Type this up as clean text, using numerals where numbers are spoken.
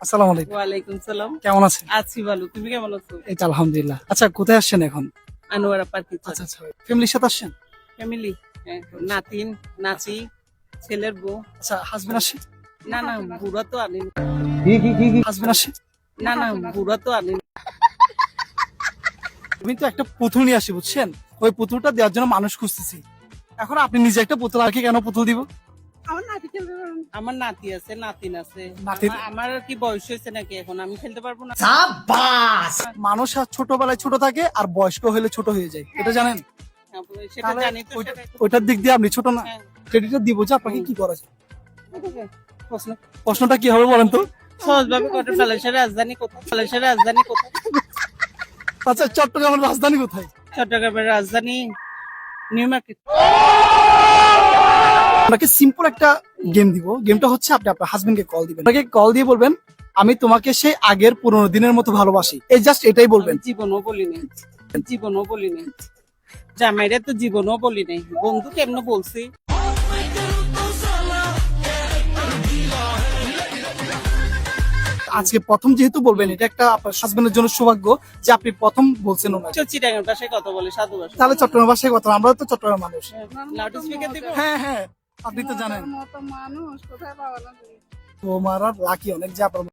আসসালামু আলাইকুম। ওয়ালাইকুম সালাম। কেমন আছেন? আছি ভালো, তুমি কেমন আছো? এই তো আলহামদুলিল্লাহ। আচ্ছা, কোথায় আসছেন এখন? আনোয়ারা পার্কে আচ্ছা আচ্ছা, ফ্যামিলির সাথে আসছেন? ফ্যামিলি, নাতিন নাচি, ছেলের বউ। আচ্ছা, হাজবেন্ড আসছে? না না, বুড়া তো আনেন। হাজবেন্ড আসছে? না না, বুড়া তো আনেন। আমি তো একটা পুতুল নিয়ে আসি, বুঝছেন? ওই পুতুলটা দেওয়ার জন্য মানুষ খুঁজতেছি। এখন আপনি নিজে একটা পুতুল, আর কি কেন পুতুল দিব? আমার নাতি আছে, নাতিন আছে। নাতিন? আমার কি বয়স হয়েছে নাকি এখন আমি খেলতে পারবো না? মানুষ আর ছোটবেলায় ছোট থাকে, আর বয়স্ক হলে ছোট হয়ে যায়, এটা জানেন? হ্যাঁ, সেটা তাহলে জানি তো। ওইটার দিক দিয়ে আপনি ছোট না। হ্যাঁ। ক্রেডিটটা দিব যে আপনাকে কি করা যায়। প্রশ্ন প্রশ্নটা কি হবে বলেন তো? সহজভাবে কটে। বাংলাদেশের রাজধানী কোথায়? বাংলাদেশের রাজধানী কোথায়? আচ্ছা, চট্টগ্রামের রাজধানী কোথায়? চট্টগ্রামের রাজধানী নিউ মার্কেট। আপনাকে সিম্পল একটা গেম দিব। গেমটা হচ্ছে, আপনি আপনার হাজবেন্ডকে কল দিবেন। আপনাকে কল দিয়ে বলবেন, আমি তোমাকে সেই আগের পুরোনো দিনের মতো ভালোবাসি। এই জাস্ট এটাই বলবেন। জীবনও বলিনি, জীবনও বলিনি, জামাইরে তো জীবনও বলি নাই, বন্ধু কেমন বলছি। আজকে প্রথম যেহেতু বলবেন, এটা একটা আপনার হাজবেন্ডের জন্য সৌভাগ্য যে আপনি প্রথম বলছেন ওনাকে। চিটাগাং ভাষায় কথা বলে, সাধু ভাষা। তাহলে চট্টগ্রাম ভাষায় কথা, আমরা তো চট্টগ্রাম মানুষ। লাউড স্পিকার দিব। হ্যাঁ হ্যাঁ, আপনি তো জানেন। মতো মানুষ কোথায় পাওয়া যাবে? তোমার লাকি অনেক যে আপনার